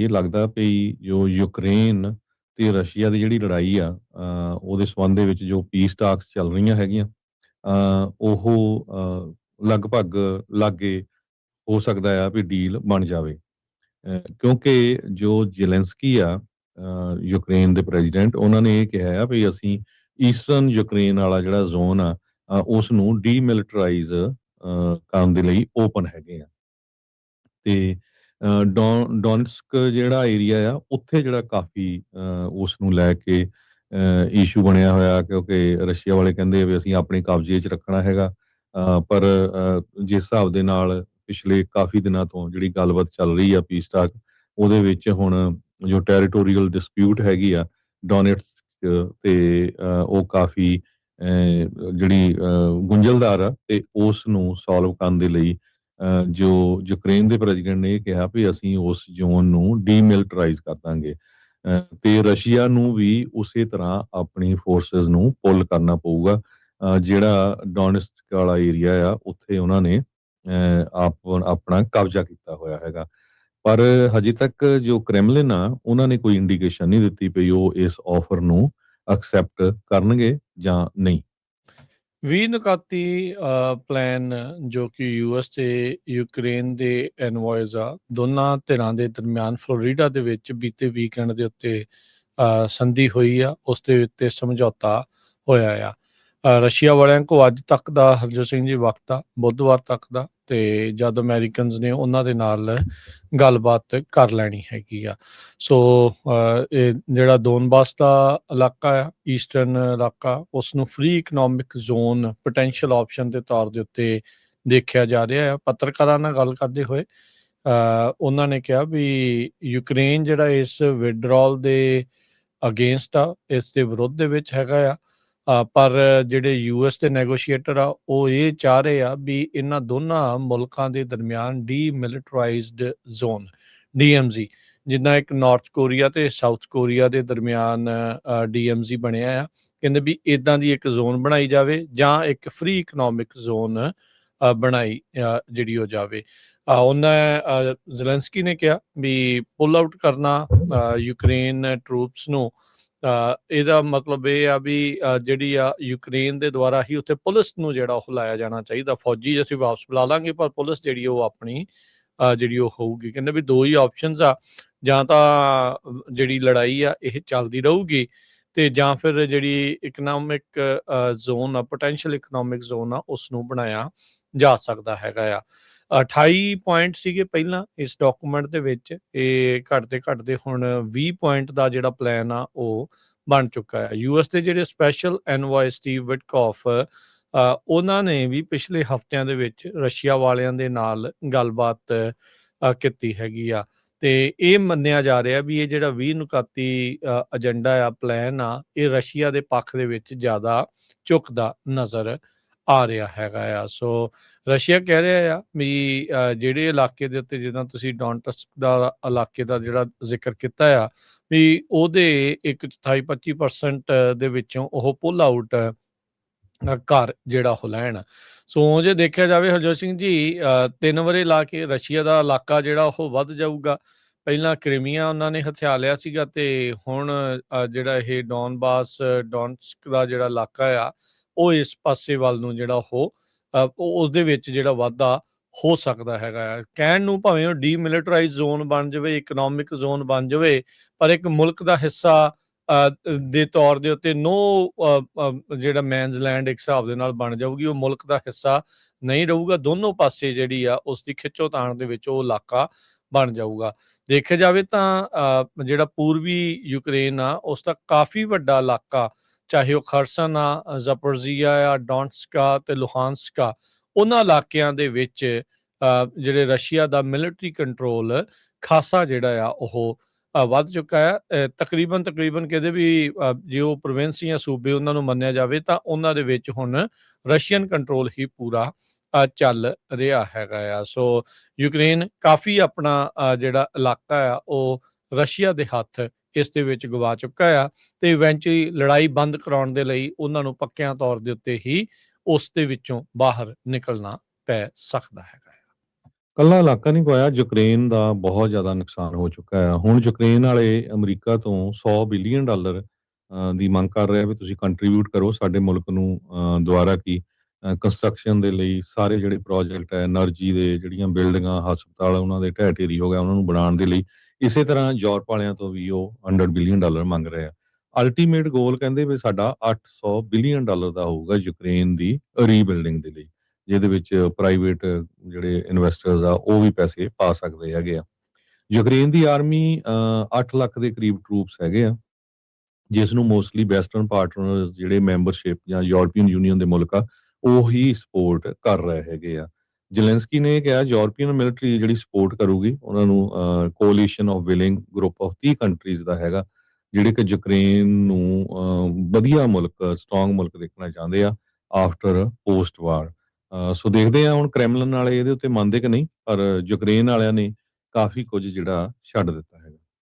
ਇਹ ਲੱਗਦਾ ਵੀ ਜੋ ਯੂਕਰੇਨ ਤੇ ਰਸ਼ੀਆ ਦੀ ਜਿਹੜੀ ਲੜਾਈ ਆ ਉਹਦੇ ਸੰਬੰਧ ਦੇ ਵਿੱਚ ਜੋ ਪੀਸ ਟਾਕਸ ਚੱਲ ਰਹੀਆਂ ਹੈਗੀਆਂ ਉਹ ਲਗਭਗ ਲਾਗੇ ਹੋ ਸਕਦਾ ਆ ਵੀ ਡੀਲ ਬਣ ਜਾਵੇ ਕਿਉਂਕਿ ਜੋ ਜ਼ੇਲੈਂਸਕੀ ਆ ਯੂਕਰੇਨ ਦੇ ਪ੍ਰੈਜ਼ੀਡੈਂਟ ਉਹਨਾਂ ਨੇ ਇਹ ਕਿਹਾ ਆ ਵੀ ਅਸੀਂ ਈਸਟਰਨ ਯੂਕਰੇਨ ਵਾਲਾ ਜਿਹੜਾ ਜ਼ੋਨ ਆ ਉਸ ਨੂੰ ਡੀਮਿਲਟਰਾਈਜ਼ ਕਰਨ ਦੇ ਲਈ ਓਪਨ ਹੈਗੇ ਆ ਤੇ ਡੋਨਸਕ ਜਿਹੜਾ ਏਰੀਆ ਆ ਉੱਥੇ ਜਿਹੜਾ ਕਾਫੀ ਉਸ ਨੂੰ ਲੈ ਕੇ ਇਸ਼ੂ ਬਣਿਆ ਹੋਇਆ ਕਿਉਂਕਿ ਰਸ਼ੀਆ ਵਾਲੇ ਕਹਿੰਦੇ ਵੀ ਅਸੀਂ ਆਪਣੇ ਕਬਜ਼ੇ 'ਚ ਰੱਖਣਾ ਹੈਗਾ ਪਰ ਜਿਸ ਹਿਸਾਬ ਦੇ ਨਾਲ ਪਿਛਲੇ ਕਾਫੀ ਦਿਨਾਂ ਤੋਂ ਜਿਹੜੀ ਗੱਲਬਾਤ ਚੱਲ ਰਹੀ ਆ ਪੀਸ ਟਾਕ ਉਹਦੇ ਵਿੱਚ ਹੁਣ ਜੋ ਟੈਰੀਟੋਰੀਅਲ ਡਿਸਪਿਊਟ ਹੈਗੀ ਆ ਡੋਨੇਟਸ ਤੇ ਉਹ ਕਾਫੀ ਜਿਹੜੀ ਗੁੰਝਲਦਾਰ ਆ ਤੇ ਉਸ ਨੂੰ ਸੋਲਵ ਕਰਨ ਦੇ ਲਈ ਜੋ ਯੂਕਰੇਨ ਦੇ ਪ੍ਰੈਜ਼ੀਡੈਂਟ ਨੇ ਇਹ ਕਿਹਾ ਵੀ ਅਸੀਂ ਉਸ ਜ਼ੋਨ ਨੂੰ ਡੀਮਿਲਟਰਾਈਜ਼ ਕਰ ਦਾਂਗੇ ਤੇ ਰਸ਼ੀਆ ਨੂੰ ਵੀ ਉਸੇ ਤਰ੍ਹਾਂ ਆਪਣੀ ਫੋਰਸਸ ਨੂੰ ਪੁੱਲ ਕਰਨਾ ਪਊਗਾ ਜਿਹੜਾ ਡੋਨਸਕ ਵਾਲਾ ਏਰੀਆ ਆ ਉੱਥੇ ਉਹਨਾਂ ਨੇ ਆਪਣਾ ਕਬਜ਼ਾ ਕੀਤਾ ਹੋਇਆ ਹੈਗਾ ਪਰ ਹਜੇ ਤੱਕ ਜੋ ਕ੍ਰੈਮਲਿਨ ਆ ਉਹਨਾਂ ਨੇ ਕੋਈ ਇੰਡੀਕੇਸ਼ਨ ਨਹੀਂ ਦਿੱਤੀ ਪਈ ਉਹ ਇਸ ਆਫਰ ਨੂੰ ਐਕਸੈਪਟ ਕਰਨਗੇ ਜਾਂ ਨਹੀਂ 20 ਨੁਕਾਤੀ ਪਲਾਨ ਜੋ ਕਿ ਯੂਐਸ ਤੇ ਯੂਕਰੇਨ ਦੇ ਐਨਵੋਇਜ਼ ਆ ਦੋਨਾਂ ਧਿਰਾਂ ਦੇ ਦਰਮਿਆਨ ਫਲੋਰੀਡਾ ਦੇ ਵਿੱਚ ਬੀਤੇ ਵੀਕਐਂਡ ਦੇ ਉੱਤੇ ਸੰਧੀ ਹੋਈ ਆ ਉਸ ਦੇ ਉੱਤੇ ਸਮਝੌਤਾ ਹੋਇਆ ਆ ਰਸ਼ੀਆ ਵਾਲਿਆਂ ਕੋ ਅੱਜ ਤੱਕ ਦਾ ਹਰਜੋਤ ਸਿੰਘ ਜੀ ਵਕਤ ਆ ਬੁੱਧਵਾਰ ਤੱਕ ਦਾ ਤੇ ਜਦ ਅਮਰੀਕਨਸ ਨੇ ਉਹਨਾਂ ਦੇ ਨਾਲ ਗੱਲਬਾਤ ਕਰ ਲੈਣੀ ਹੈਗੀ ਆ ਸੋ ਇਹ ਜਿਹੜਾ ਡੋਨਬਾਸ ਦਾ ਇਲਾਕਾ ਆ ਈਸਟਰਨ ਇਲਾਕਾ ਉਸ ਨੂੰ free economic zone potential option ਦੇ ਤੌਰ ਦੇ ਉੱਤੇ ਦੇਖਿਆ ਜਾ ਰਿਹਾ ਆ ਪੱਤਰਕਾਰਾਂ ਨਾਲ ਗੱਲ ਕਰਦੇ ਹੋਏ ਉਹਨਾਂ ਨੇ ਕਿਹਾ ਵੀ ਯੂਕਰੇਨ ਜਿਹੜਾ ਇਸ ਵਿਡਰੋਲ ਦੇ ਅਗੇਂਸਟ ਆ ਇਸ ਦੇ ਵਿਰੁੱਧ ਦੇ ਵਿੱਚ ਹੈਗਾ ਆ ਪਰ ਜਿਹੜੇ ਯੂਐਸ ਦੇ ਨੈਗੋਸ਼ੀਏਟਰ ਆ ਉਹ ਇਹ ਚਾਹ ਰਹੇ ਆ ਵੀ ਇਹਨਾਂ ਦੋਨਾਂ ਮੁਲਕਾਂ ਦੇ ਦਰਮਿਆਨ ਡੀਮਿਲਟਰਾਈਜ਼ਡ ਜ਼ੋਨ DMZ ਜਿੱਦਾਂ ਇੱਕ ਨਾਰਥ ਕੋਰੀਆ ਤੇ ਸਾਊਥ ਕੋਰੀਆ ਦੇ ਦਰਮਿਆਨ DMZ ਬਣਿਆ ਆ ਕਹਿੰਦੇ ਵੀ ਇਦਾਂ ਦੀ ਇੱਕ ਜ਼ੋਨ ਬਣਾਈ ਜਾਵੇ ਜਾਂ ਇੱਕ ਫ੍ਰੀ ਇਕਨੋਮਿਕ ਜ਼ੋਨ ਬਣਾਈ ਜਿਹੜੀ ਹੋ ਜਾਵੇ ਉਹਨਾਂ ਜ਼ੈਲੈਂਸਕੀ ਨੇ ਕਿਹਾ ਵੀ ਪੁੱਲ ਆਊਟ ਕਰਨਾ ਯੂਕਰੇਨ ਟਰੂਪਸ ਨੂੰ ਇਹਦਾ ਮਤਲਬ ਇਹ ਆ ਵੀ ਜਿਹੜੀ ਆ ਯੂਕਰੇਨ ਦੇ ਦੁਆਰਾ ਹੀ ਉੱਥੇ ਪੁਲਿਸ ਨੂੰ ਜਿਹੜਾ ਉਹ ਲਾਇਆ ਜਾਣਾ ਚਾਹੀਦਾ ਫੌਜੀ ਅਸੀਂ ਵਾਪਸ ਬੁਲਾ ਲਾਂਗੇ ਪਰ ਪੁਲਿਸ ਜਿਹੜੀ ਉਹ ਆਪਣੀ ਜਿਹੜੀ ਉਹ ਹੋਊਗੀ ਕਹਿੰਦੇ ਵੀ ਦੋ ਹੀ ਆਪਸ਼ਨਸ ਆ ਜਾਂ ਤਾਂ ਜਿਹੜੀ ਲੜਾਈ ਆ ਇਹ ਚੱਲਦੀ ਰਹੂਗੀ ਤੇ ਜਾਂ ਫਿਰ ਜਿਹੜੀ ਇਕਨੋਮਿਕ ਜ਼ੋਨ ਆ ਪੋਟੈਂਸ਼ੀਅਲ ਇਕਨੋਮਿਕ ਜ਼ੋਨ ਆ ਉਸ ਨੂੰ ਬਣਾਇਆ ਜਾ ਸਕਦਾ ਹੈਗਾ ਆ 28 ਪੁਆਇੰਟ ਸੀਗੇ ਪਹਿਲਾਂ ਇਸ ਡਾਕੂਮੈਂਟ ਦੇ ਵਿੱਚ ਇਹ ਘਟਦੇ ਹੁਣ 20 ਪੁਆਇੰਟ ਦਾ ਜਿਹੜਾ ਪਲਾਨ ਆ ਉਹ ਬਣ ਚੁੱਕਾ ਹੈ ਯੂਐਸ ਦੇ ਜਿਹੜੇ ਸਪੈਸ਼ਲ ਐਨਵੋਏ ਸਟੀਵ ਵਿਟਕੌਫ ਉਹਨਾਂ ਨੇ ਵੀ ਪਿਛਲੇ ਹਫ਼ਤਿਆਂ ਦੇ ਵਿੱਚ ਰਸ਼ੀਆ ਵਾਲਿਆਂ ਦੇ ਨਾਲ ਗੱਲਬਾਤ ਕੀਤੀ ਹੈਗੀ ਆ ਤੇ ਇਹ ਮੰਨਿਆ ਜਾ ਰਿਹਾ ਵੀ ਇਹ ਜਿਹੜਾ 20 ਨੁਕਾਤੀ ਏਜੰਡਾ ਆ ਪਲਾਨ ਆ ਇਹ ਰਸ਼ੀਆ ਦੇ ਪੱਖ ਦੇ ਵਿੱਚ ਜ਼ਿਆਦਾ ਝੁਕਦਾ ਨਜ਼ਰ ਆ ਰਿਹਾ ਹੈਗਾ ਆ ਸੋ ਰਸ਼ੀਆ ਕਹਿ ਰਿਹਾ ਆ ਵੀ ਜਿਹੜੇ ਇਲਾਕੇ ਦੇ ਉੱਤੇ ਜਿੱਦਾਂ ਤੁਸੀਂ ਡੋਨਟਸਕ ਦਾ ਇਲਾਕੇ ਦਾ ਜਿਹੜਾ ਜ਼ਿਕਰ ਕੀਤਾ ਆ ਵੀ ਉਹਦੇ 1/25% ਦੇ ਵਿੱਚੋਂ ਉਹ ਪੁੱਲ ਆਊਟ ਘਰ ਜਿਹੜਾ ਉਹ ਲੈਣ ਸੋ ਜੇ ਦੇਖਿਆ ਜਾਵੇ ਹਰਜੋਤ ਸਿੰਘ ਜੀ 3 ਵਰੇ ਲਾ ਕੇ ਰਸ਼ੀਆ ਦਾ ਇਲਾਕਾ ਜਿਹੜਾ ਉਹ ਵੱਧ ਜਾਊਗਾ ਪਹਿਲਾਂ ਕ੍ਰੀਮੀਆ ਉਹਨਾਂ ਨੇ ਹਥਿਆ ਲਿਆ ਸੀਗਾ ਤੇ ਹੁਣ ਜਿਹੜਾ ਇਹ ਡੋਨਸਕ ਦਾ ਜਿਹੜਾ ਇਲਾਕਾ ਆ ਉਹ ਇਸ ਪਾਸੇ ਵੱਲ ਨੂੰ ਜਿਹੜਾ ਉਹ ਉਸਦੇ ਵਿੱਚ ਜਿਹੜਾ ਵਾਧਾ ਹੋ ਸਕਦਾ ਹੈਗਾ ਆ ਕਹਿਣ ਨੂੰ ਭਾਵੇਂ ਉਹ ਡੀਮਿਲਟਰਾਈਜ਼ ਜ਼ੋਨ ਬਣ ਜਾਵੇ ਇਕਨੋਮਿਕ ਜ਼ੋਨ ਬਣ ਜਾਵੇ ਪਰ ਇੱਕ ਮੁਲਕ ਦਾ ਹਿੱਸਾ ਦੇ ਤੌਰ ਦੇ ਉੱਤੇ ਜਿਹੜਾ ਮੈਨਜ਼ ਲੈਂਡ ਇੱਕ ਹਿਸਾਬ ਦੇ ਨਾਲ ਬਣ ਜਾਊਗੀ ਉਹ ਮੁਲਕ ਦਾ ਹਿੱਸਾ ਨਹੀਂ ਰਹੂਗਾ ਦੋਨੋਂ ਪਾਸੇ ਜਿਹੜੀ ਆ ਉਸ ਦੀ ਖਿੱਚੋਤਾਣ ਦੇ ਵਿੱਚ ਉਹ ਇਲਾਕਾ ਬਣ ਜਾਊਗਾ ਦੇਖਿਆ ਜਾਵੇ ਤਾਂ ਜਿਹੜਾ ਪੂਰਬੀ ਯੂਕਰੇਨ ਆ ਉਸ ਦਾ ਕਾਫੀ ਵੱਡਾ ਇਲਾਕਾ ਚਾਹੇ ਉਹ ਖਰਸਨ ਆ ਜ਼ਪੋਰਜ਼ੀਆ ਆ ਡੋਨਸਕਾ ਤੇ ਲੁਹਾਨਸਕਾ ਉਹਨਾਂ ਇਲਾਕਿਆਂ ਦੇ ਵਿੱਚ ਜਿਹੜੇ ਰਸ਼ੀਆ ਦਾ ਮਿਲਟਰੀ ਕੰਟਰੋਲ ਖਾਸਾ ਜਿਹੜਾ ਆ ਉਹ ਵੱਧ ਚੁੱਕਾ ਹੈ ਤਕਰੀਬਨ ਕਹਿੰਦੇ ਵੀ ਜੇ ਉਹ ਪ੍ਰੋਵਿੰਸ ਜਾਂ ਸੂਬੇ ਉਹਨਾਂ ਨੂੰ ਮੰਨਿਆ ਜਾਵੇ ਤਾਂ ਉਹਨਾਂ ਦੇ ਵਿੱਚ ਹੁਣ ਰਸ਼ੀਅਨ ਕੰਟਰੋਲ ਹੀ ਪੂਰਾ ਚੱਲ ਰਿਹਾ ਹੈਗਾ ਆ ਸੋ ਯੂਕਰੇਨ ਕਾਫੀ ਆਪਣਾ ਜਿਹੜਾ ਇਲਾਕਾ ਆ ਉਹ ਰਸ਼ੀਆ ਦੇ ਹੱਥ ਇਸ ਦੇ ਵਿੱਚ ਗਵਾ ਚੁੱਕਾ ਆ ਤੇ ਇਵੈਂਚੁਅਲੀ ਲੜਾਈ ਬੰਦ ਕਰਾਉਣ ਦੇ ਲਈ ਉਹਨਾਂ ਨੂੰ ਪੱਕਿਆਂ ਤੌਰ ਦੇ ਉੱਤੇ ਹੀ ਉਸ ਦੇ ਵਿੱਚੋਂ ਬਾਹਰ ਨਿਕਲਣਾ ਪੈ ਸਕਦਾ ਹੈਗਾ ਕੱਲਾ ਇਲਾਕਾ ਨਹੀਂ ਪਾਇਆ, ਯੂਕਰੇਨ ਦਾ ਬਹੁਤ ਜ਼ਿਆਦਾ ਨੁਕਸਾਨ ਹੋ ਚੁੱਕਾ ਹੈ। ਹੁਣ ਯੂਕਰੇਨ ਵਾਲੇ ਅਮਰੀਕਾ ਤੋਂ $100 ਬਿਲੀਅਨ ਦੀ ਮੰਗ ਕਰ ਰਿਹਾ ਵੀ ਤੁਸੀਂ ਕੰਟਰੀਬਿਊਟ ਕਰੋ ਸਾਡੇ ਮੁਲਕ ਨੂੰ, ਦੁਬਾਰਾ ਕੀ ਕੰਸਟਰਕਸ਼ਨ ਦੇ ਲਈ ਸਾਰੇ ਜਿਹੜੇ ਪ੍ਰੋਜੈਕਟ ਹੈ, એનર્ਜੀ ਦੇ ਜਿਹੜੀਆਂ ਬਿਲਡਿੰਗਾਂ, ਹਸਪਤਾਲ ਉਹਨਾਂ ਦੇ ਢਹਿ ਢੇਰੀ ਹੋ ਗਿਆ, ਉਹਨਾਂ ਨੂੰ ਬਣਾਉਣ ਦੇ ਲਈ। ਇਸੇ ਤਰ੍ਹਾਂ ਯੂਰਪ ਵਾਲਿਆਂ ਤੋਂ ਵੀ ਉਹ $100 ਬਿਲੀਅਨ ਮੰਗ ਰਹੇ ਆ। ਅਲਟੀਮੇਟ ਗੋਲ ਕਹਿੰਦੇ ਵੀ ਸਾਡਾ $800 ਬਿਲੀਅਨ ਦਾ ਹੋਊਗਾ ਯੂਕਰੇਨ ਦੀ ਰੀਬਿਲਡਿੰਗ ਦੇ ਲਈ, ਜਿਹਦੇ ਵਿੱਚ ਪ੍ਰਾਈਵੇਟ ਜਿਹੜੇ ਇਨਵੈਸਟਰਸ ਆ ਉਹ ਵੀ ਪੈਸੇ ਪਾ ਸਕਦੇ ਹੈਗੇ ਆ। ਯੂਕਰੇਨ ਦੀ ਆਰਮੀ 8 ਲੱਖ ਦੇ ਕਰੀਬ ਟਰੂਪਸ ਹੈਗੇ ਆ, ਜਿਸ ਨੂੰ ਮੋਸਟਲੀ ਵੈਸਟਰਨ ਪਾਰਟਨਰ ਜਿਹੜੇ ਮੈਂਬਰਸ਼ਿਪ ਜਾਂ ਯੂਰਪੀਅਨ ਯੂਨੀਅਨ ਦੇ ਮੁਲਕ ਆ ਉਹੀ ਸਪੋਰਟ ਕਰ ਰਹੇ ਹੈਗੇ ਆ। ਜ਼ੈਲੈਂਸਕੀ ਨੇ ਕਿਹਾ ਯੂਰਪੀਅਨ ਮਿਲਟਰੀ ਜਿਹੜੀ ਸਪੋਰਟ ਕਰੂਗੀ ਉਹਨਾਂ ਨੂੰ, coalition of willing group of 30 countries ਦਾ ਹੈਗਾ, ਜਿਹੜੇ ਕਿ ਯੂਕਰੇਨ ਨੂੰ ਵਧੀਆ ਮੁਲਕ, ਸਟਰੋਂਗ ਮੁਲਕ ਦੇਖਣਾ ਚਾਹੁੰਦੇ ਆ ਆਫਟਰ ਪੋਸਟ ਵਾਰ। ਸੋ ਦੇਖਦੇ ਆ ਹੁਣ ਕ੍ਰੈਮਲਨ ਵਾਲੇ ਇਹਦੇ ਉੱਤੇ ਮੰਨਦੇ ਕਿ ਨਹੀਂ, ਪਰ ਯੂਕਰੇਨ ਵਾਲਿਆਂ ਨੇ ਕਾਫੀ ਕੁਝ ਜਿਹੜਾ ਛੱਡ ਦਿੱਤਾ ਹੈਗਾ।